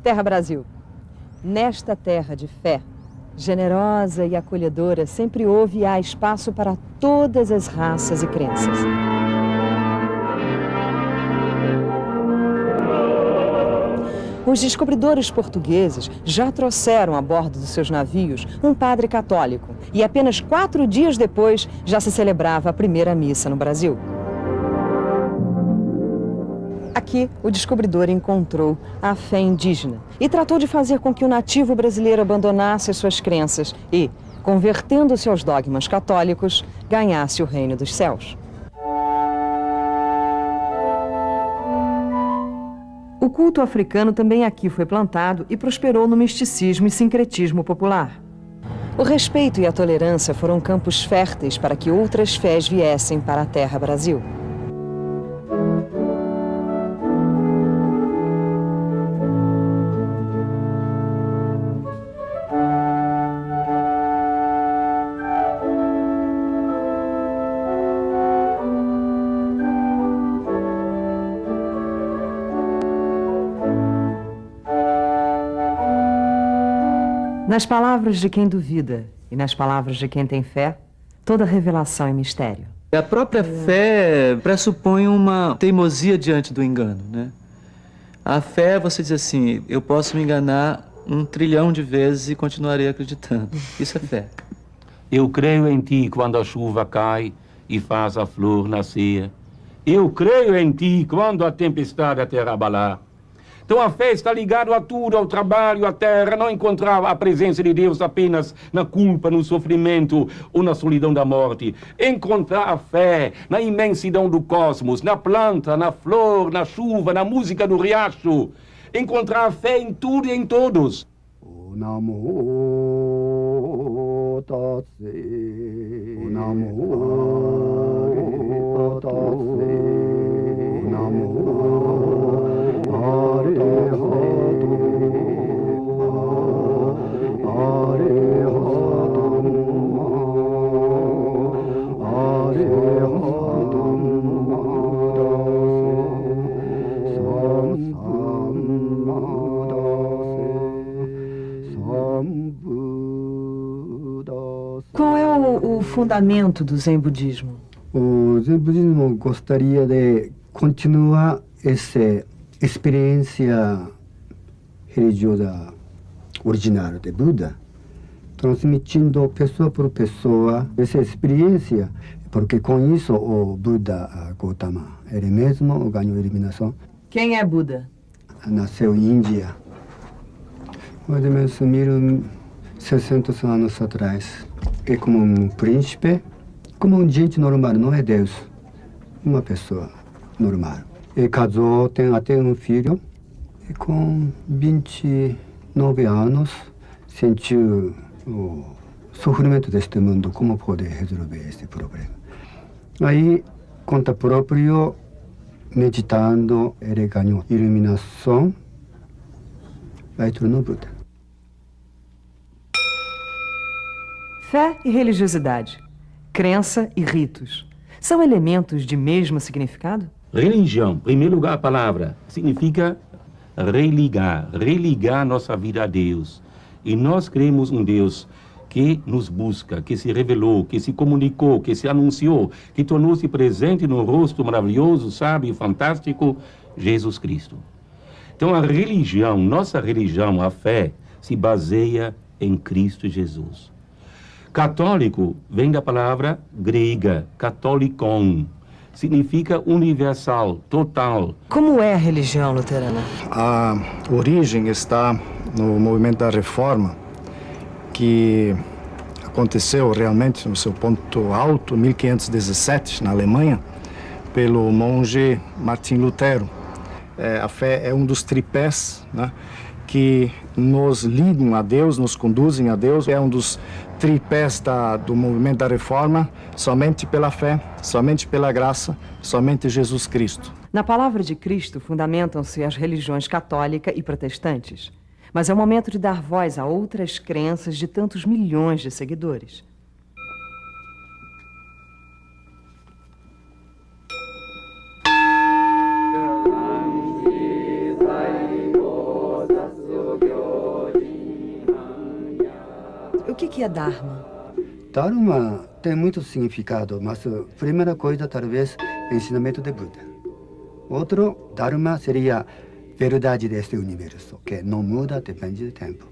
Terra Brasil. Nesta terra de fé, generosa e acolhedora, sempre houve e há espaço para todas as raças e crenças. Os descobridores portugueses já trouxeram a bordo dos seus navios um padre católico e apenas 4 dias depois já se celebrava a primeira missa no Brasil. Aqui, o descobridor encontrou a fé indígena e tratou de fazer com que o nativo brasileiro abandonasse as suas crenças e, convertendo-se aos dogmas católicos, ganhasse o reino dos céus. O culto africano também aqui foi plantado e prosperou no misticismo e sincretismo popular. O respeito e a tolerância foram campos férteis para que outras fés viessem para a Terra Brasil. Nas palavras de quem duvida e nas palavras de quem tem fé, toda revelação é mistério. A própria fé pressupõe uma teimosia diante do engano, né? A fé, você diz assim, eu posso me enganar 1 trilhão de vezes e continuarei acreditando. Isso é fé. Eu creio em ti quando a chuva cai e faz a flor nascer. Eu creio em ti quando a tempestade a terra abalar. Então a fé está ligada a tudo, ao trabalho, à terra, não encontrar a presença de Deus apenas na culpa, no sofrimento ou na solidão da morte. Encontrar a fé na imensidão do cosmos, na planta, na flor, na chuva, na música do riacho. Encontrar a fé em tudo e em todos. Qual é o fundamento do Zen budismo? O Zen budismo gostaria de continuar essa experiência religiosa original de Buda, transmitindo pessoa por pessoa essa experiência, porque com isso o Buda Gautama, ele mesmo ganhou a iluminação. Quem é Buda? Nasceu em Índia, mais ou menos 1.600 anos atrás. É como um príncipe, como um gente normal, não é Deus, uma pessoa normal. Ele casou, tem até um filho, e com 29 anos sentiu o sofrimento deste mundo, como poder resolver esse problema. Aí, conta próprio, meditando, ele ganhou iluminação, aí tornou Buda. Fé e religiosidade, crença e ritos, são elementos de mesmo significado? Religião, em primeiro lugar a palavra, significa religar nossa vida a Deus. E nós cremos um Deus que nos busca, que se revelou, que se comunicou, que se anunciou, que tornou-se presente no rosto maravilhoso, sábio e fantástico, Jesus Cristo. Então a religião, nossa religião, a fé, se baseia em Cristo Jesus. Católico vem da palavra grega, catholikon. Significa universal, total. Como é a religião luterana? A origem está no movimento da Reforma, que aconteceu realmente no seu ponto alto, 1517, na Alemanha, pelo monge Martim Lutero. A fé é um dos tripés, né, que nos ligam a Deus, nos conduzem a Deus. É um dos tripés do movimento da Reforma, somente pela fé, somente pela graça, somente Jesus Cristo. Na palavra de Cristo fundamentam-se as religiões católica e protestantes. Mas é o momento de dar voz a outras crenças de tantos milhões de seguidores. O que é Dharma? Dharma tem muito significado, mas a primeira coisa, talvez, é o ensinamento de Buda. Outro, Dharma seria verdade deste universo, que não muda, depende do tempo.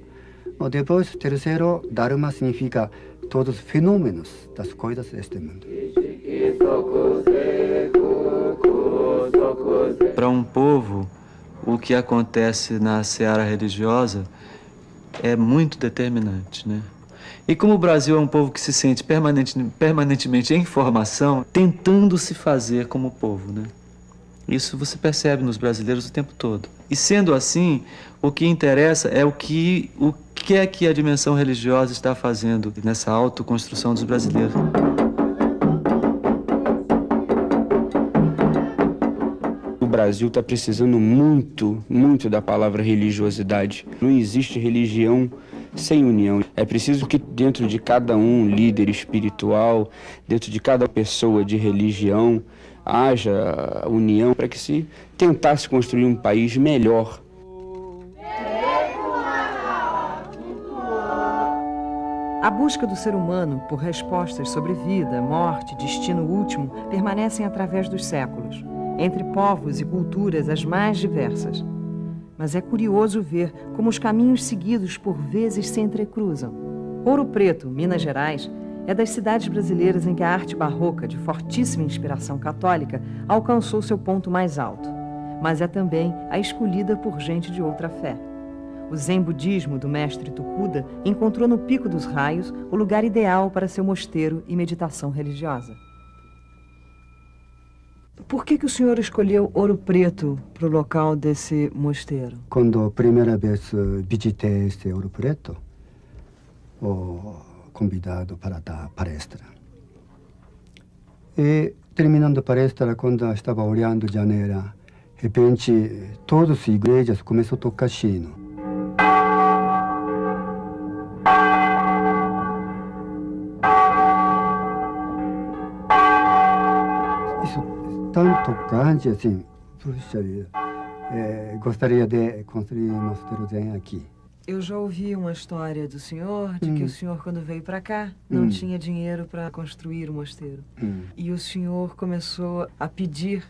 Depois, terceiro, Dharma significa todos os fenômenos das coisas deste mundo. Para um povo, o que acontece na seara religiosa é muito determinante, né? E como o Brasil é um povo que se sente permanentemente em formação, tentando se fazer como povo, né? Isso você percebe nos brasileiros o tempo todo. E sendo assim, o que interessa é o que é que a dimensão religiosa está fazendo nessa autoconstrução dos brasileiros. O Brasil está precisando muito, muito da palavra religiosidade. Não existe religião sem união. É preciso que dentro de cada líder espiritual, dentro de cada pessoa de religião, haja união para que se tentasse construir um país melhor. A busca do ser humano por respostas sobre vida, morte, destino último permanecem através dos séculos, entre povos e culturas as mais diversas. Mas é curioso ver como os caminhos seguidos por vezes se entrecruzam. Ouro Preto, Minas Gerais, é das cidades brasileiras em que a arte barroca, de fortíssima inspiração católica, alcançou seu ponto mais alto. Mas é também a escolhida por gente de outra fé. O Zen budismo do mestre Tokuda encontrou no Pico dos Raios o lugar ideal para seu mosteiro e meditação religiosa. Por que o senhor escolheu Ouro Preto para o local desse mosteiro? Quando a primeira vez visitei este Ouro Preto, convidado para dar palestra. E terminando a palestra, quando eu estava olhando a janela, de repente todas as igrejas começaram a tocar sino. Isso é tão tocante assim, puxa vida, gostaria de construir um mosteiro Zen aqui. Eu já ouvi uma história do senhor, de que o senhor, quando veio para cá, não tinha dinheiro para construir o mosteiro. E o senhor começou a pedir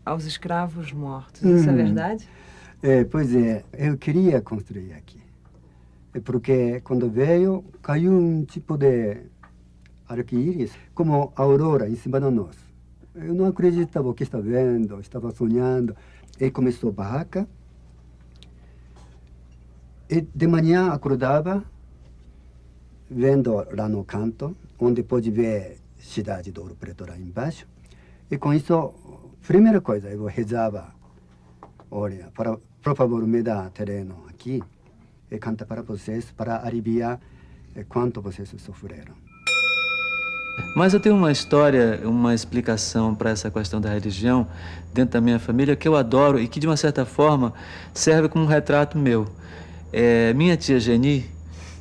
aos escravos mortos. Isso é verdade? Pois é, eu queria construir aqui. Porque quando veio, caiu um tipo de arco-íris, como a aurora em cima de nós. Eu não acreditava o que estava vendo, estava sonhando. E começou a barraca. E de manhã acordava, vendo lá no canto, onde pode ver a cidade do Ouro Preto lá embaixo. E com isso, primeira coisa, eu rezava, olha, por favor, me dá terreno aqui e canta para vocês, para aliviar quanto vocês sofreram. Mas eu tenho uma história, uma explicação para essa questão da religião dentro da minha família que eu adoro e que, de uma certa forma, serve como um retrato meu. Minha tia Geni,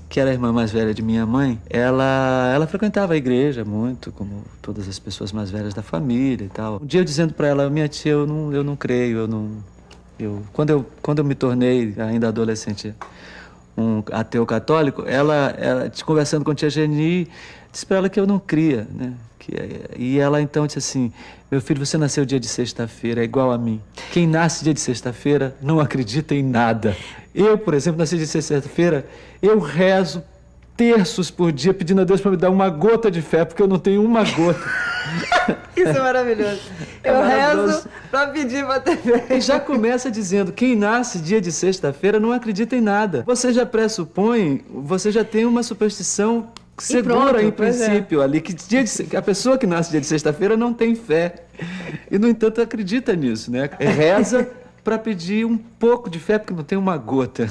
que era a irmã mais velha de minha mãe, ela frequentava a igreja muito, como todas as pessoas mais velhas da família e tal. Um dia eu dizendo para ela, minha tia, eu não creio, quando eu me tornei ainda adolescente um ateu católico, ela conversando com a tia Geni, disse para ela que eu não cria, né? E ela então disse assim, meu filho, você nasceu dia de sexta-feira, é igual a mim. Quem nasce dia de sexta-feira não acredita em nada. Eu, por exemplo, nasci dia de sexta-feira, eu rezo terços por dia pedindo a Deus para me dar uma gota de fé, porque eu não tenho uma gota. Isso é maravilhoso. Eu rezo para pedir para ter fé. E já começa dizendo, quem nasce dia de sexta-feira não acredita em nada. Você já pressupõe, você já tem uma superstição segura, pronto, em pois princípio, ali, que a pessoa que nasce dia de sexta-feira não tem fé. E, no entanto, acredita nisso, né? Reza para pedir um pouco de fé, porque não tem uma gota.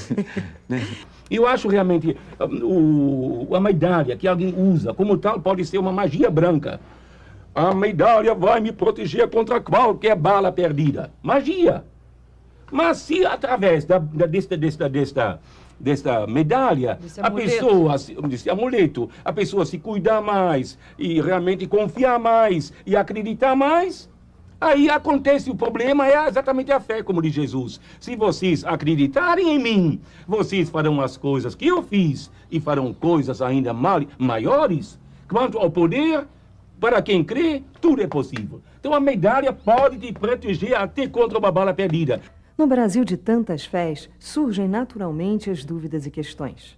Né? Eu acho realmente a medalha que alguém usa, como tal, pode ser uma magia branca. A medalha vai me proteger contra qualquer bala perdida. Magia! Mas se através desta medalha, a pessoa, desse amuleto, a pessoa se cuidar mais e realmente confiar mais e acreditar mais, aí acontece o problema, é exatamente a fé, como diz Jesus. Se vocês acreditarem em mim, vocês farão as coisas que eu fiz e farão coisas ainda maiores. Quanto ao poder, para quem crê, tudo é possível. Então a medalha pode te proteger até contra uma bala perdida. No Brasil de tantas fés, surgem naturalmente as dúvidas e questões.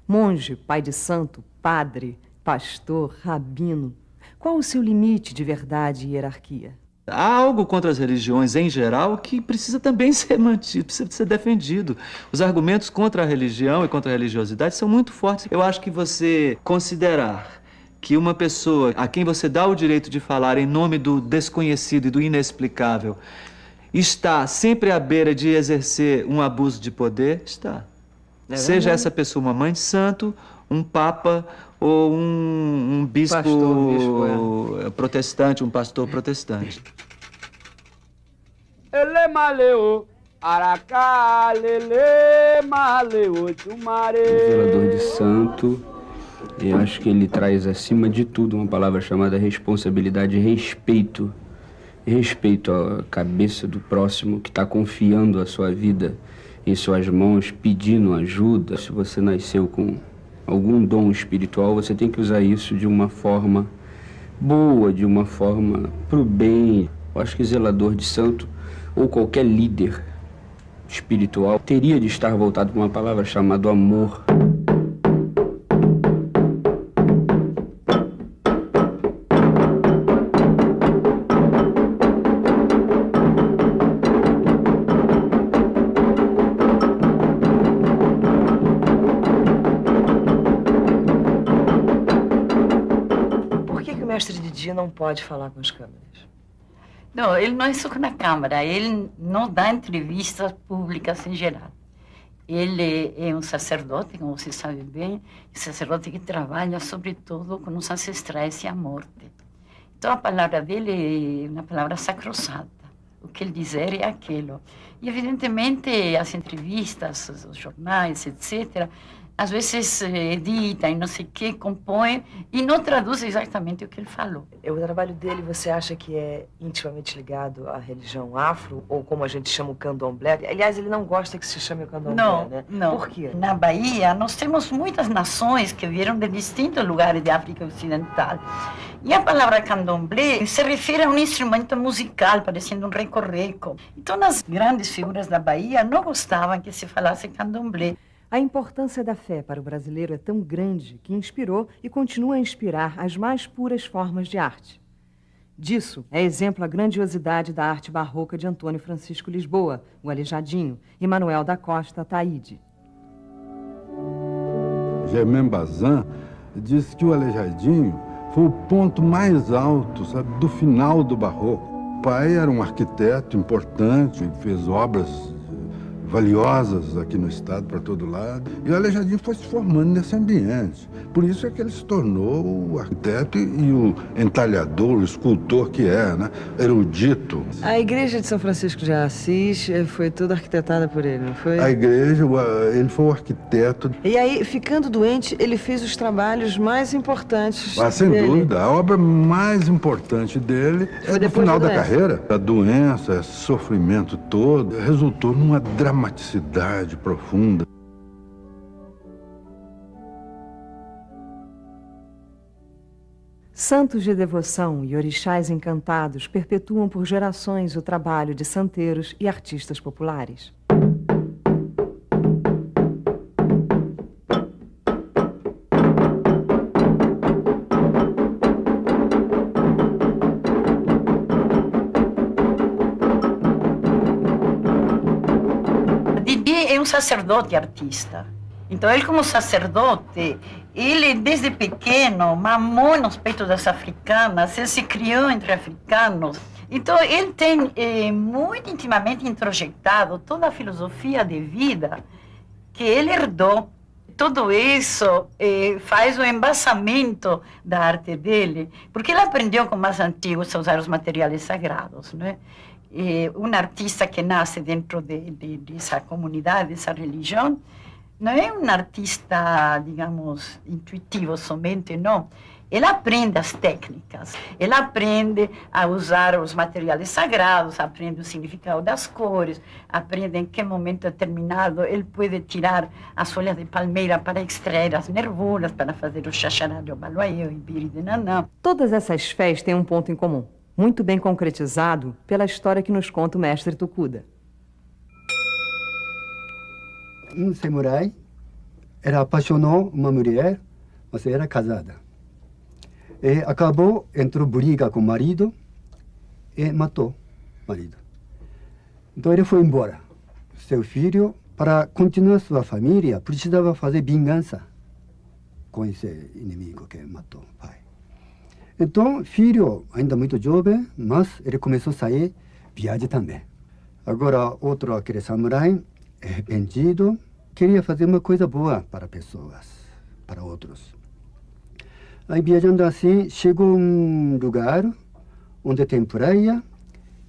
Monge, pai de santo, padre, pastor, rabino. Qual o seu limite de verdade e hierarquia? Há algo contra as religiões em geral que precisa também ser mantido, precisa ser defendido. Os argumentos contra a religião e contra a religiosidade são muito fortes. Eu acho que você considerar que uma pessoa a quem você dá o direito de falar em nome do desconhecido e do inexplicável está sempre à beira de exercer um abuso de poder, está. Seja essa pessoa uma mãe de santo, um papa ou um bispo, protestante, um pastor protestante. Ele maleu, aracá, lele maleu, tumare. Zelador de santo, eu acho que ele traz acima de tudo uma palavra chamada responsabilidade e respeito. Respeito à cabeça do próximo que está confiando a sua vida em suas mãos, pedindo ajuda. Se você nasceu com algum dom espiritual, você tem que usar isso de uma forma boa, de uma forma pro bem. Eu acho que zelador de santo, ou qualquer líder espiritual, teria de estar voltado para uma palavra chamada amor. O mestre Didi não pode falar com as câmeras? Não, ele não é só na Câmara, ele não dá entrevistas públicas em geral. Ele é um sacerdote, como você sabe bem, um sacerdote que trabalha sobretudo com os ancestrais e a morte. Então a palavra dele é uma palavra sacrossanta. O que ele dizer é aquilo. E evidentemente as entrevistas, os jornais, etc., às vezes edita e não sei o que, compõe e não traduz exatamente o que ele falou. O trabalho dele, você acha que é intimamente ligado à religião afro, ou como a gente chama o candomblé? Aliás, ele não gosta que se chame o candomblé, né? Não. Por quê? Na Bahia, nós temos muitas nações que vieram de distintos lugares da África Ocidental. E a palavra candomblé se refere a um instrumento musical, parecendo um recorreco. Então, as grandes figuras da Bahia não gostavam que se falasse candomblé. A importância da fé para o brasileiro é tão grande que inspirou e continua a inspirar as mais puras formas de arte. Disso é exemplo a grandiosidade da arte barroca de Antônio Francisco Lisboa, o Aleijadinho, e Manuel da Costa Taide. Germain Bazin disse que o Aleijadinho foi o ponto mais alto, sabe, do final do barroco. O pai era um arquiteto importante, fez obras valiosas aqui no estado, para todo lado. E o Aleijadinho foi se formando nesse ambiente. Por isso é que ele se tornou o arquiteto e o entalhador, o escultor que é, né? Erudito. A igreja de São Francisco de Assis foi toda arquitetada por ele, não foi? A igreja, ele foi o arquiteto. E aí, ficando doente, ele fez os trabalhos mais importantes sem dele. dúvida. A obra mais importante dele foi no final da carreira. A doença, esse sofrimento todo, resultou numa dramaticidade profunda. Santos de devoção e orixás encantados perpetuam por gerações o trabalho de santeiros e artistas populares. é um sacerdote artista. Então, ele como sacerdote, ele desde pequeno mamou nos peitos das africanas, ele se criou entre africanos. Então, ele tem muito intimamente introjetado toda a filosofia de vida que ele herdou. Tudo isso faz o embasamento da arte dele, porque ele aprendeu com mais antigos a usar os materiais sagrados, né? Um artista que nasce dentro dessa comunidade, dessa religião, não é um artista, digamos, intuitivo somente, não. Ele aprende as técnicas, ele aprende a usar os materiais sagrados, aprende o significado das cores, aprende em que momento determinado ele pode tirar as folhas de palmeira para extrair as nervuras, para fazer o xaxará, o baloaiê, o ibiri de nanã. Todas essas fés têm um ponto em comum, muito bem concretizado pela história que nos conta o mestre Tokuda. Um samurai, ele apaixonou uma mulher, mas era casada. E acabou, entrou briga com o marido e matou o marido. Então ele foi embora. Seu filho, para continuar sua família, precisava fazer vingança com esse inimigo que matou o pai. Então, filho, ainda muito jovem, mas ele começou a sair, viagem também. Agora, outro, aquele samurai, arrependido, queria fazer uma coisa boa para pessoas, para outros. Aí, viajando assim, chegou a um lugar onde tem praia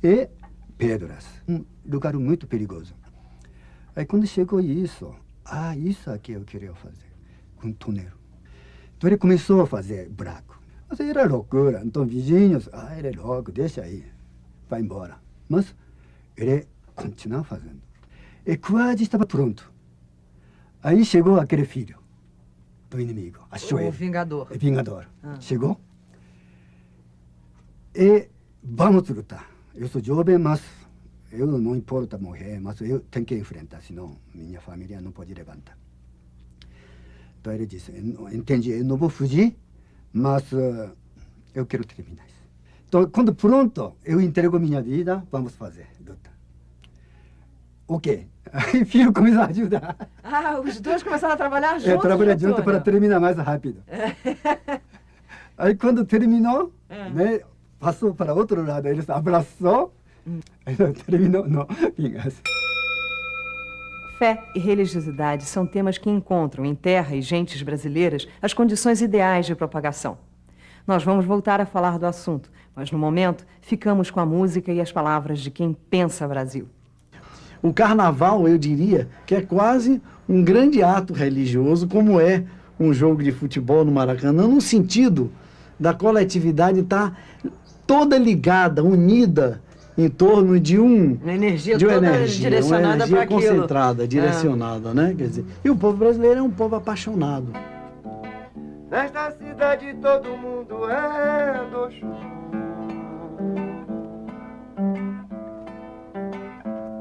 e pedras. Um lugar muito perigoso. Aí, quando chegou isso aqui eu queria fazer, um túnel. Então, ele começou a fazer buraco. Mas era loucura. Então, vizinhos, ele é louco, deixa aí, vai embora. Mas ele continuava fazendo. E quase estava pronto. Aí chegou aquele filho do inimigo, achou ele. O Vingador. Vingador. Chegou. E vamos lutar. Eu sou jovem, mas eu não importa morrer, mas eu tenho que enfrentar, senão minha família não pode levantar. Então ele disse, entendi, eu não vou fugir, mas eu quero terminar isso. Então, quando pronto, eu entrego minha vida, vamos fazer luta. Ok. Aí o filho começou a ajudar. Os dois começaram a trabalhar juntos? Trabalhar junto para terminar mais rápido. Aí quando terminou, né, passou para outro lado, eles abraçou, aí terminou, não, vingança. Fé e religiosidade são temas que encontram em terra e gentes brasileiras as condições ideais de propagação. Nós vamos voltar a falar do assunto, mas no momento ficamos com a música e as palavras de quem pensa Brasil. O carnaval, eu diria, que é quase um grande ato religioso, como é um jogo de futebol no Maracanã, no sentido da coletividade estar toda ligada, unida em torno de uma energia direcionada para aquilo. Concentrada, direcionada, né? Quer dizer, e o povo brasileiro é um povo apaixonado. Nesta cidade todo mundo é do Oxum.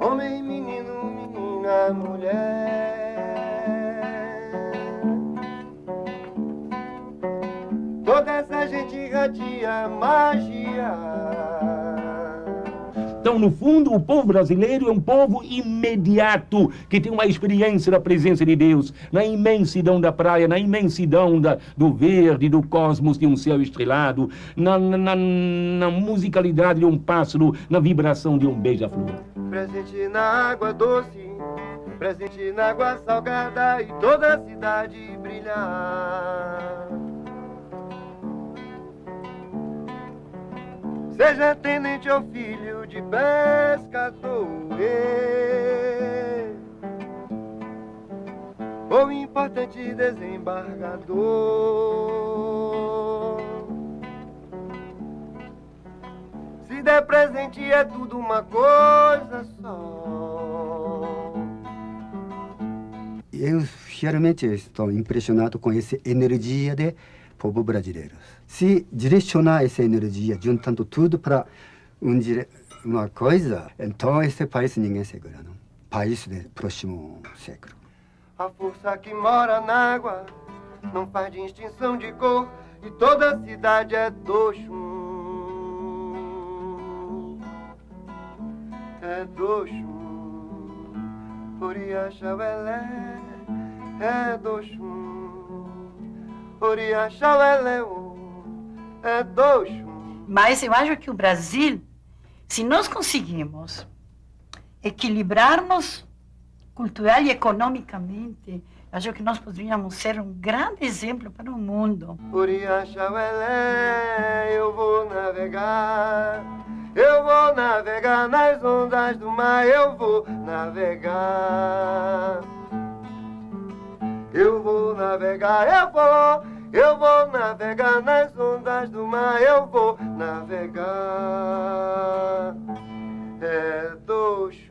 Homem, menino, menina, mulher. Toda essa gente irradia magia. Então, no fundo, o povo brasileiro é um povo imediato, que tem uma experiência da presença de Deus, na imensidão da praia, na imensidão do verde, do cosmos de um céu estrelado, na musicalidade de um pássaro, na vibração de um beija-flor. Presente na água doce, presente na água salgada, e toda a cidade brilhar. Seja tenente ou filho de pescador, ou importante desembargador, se der presente é tudo uma coisa só. Eu realmente estou impressionado com essa energia de povo brasileiro. Se direcionar essa energia, juntando tudo para uma coisa, então esse país ninguém segura, não? País do próximo século. A força que mora na água não faz distinção de cor, e toda a cidade é do Oxum. É do Oxum. Oriaxauelé é Doxum, Oriaxauelé é Doxum. Mas eu acho que o Brasil, se nós conseguimos equilibrarmos cultural e economicamente, acho que nós poderíamos ser um grande exemplo para o mundo. Oriaxauelé, eu vou navegar nas ondas do mar, eu vou navegar. Eu vou navegar, eu vou navegar nas ondas do mar, eu vou navegar. É Doxum.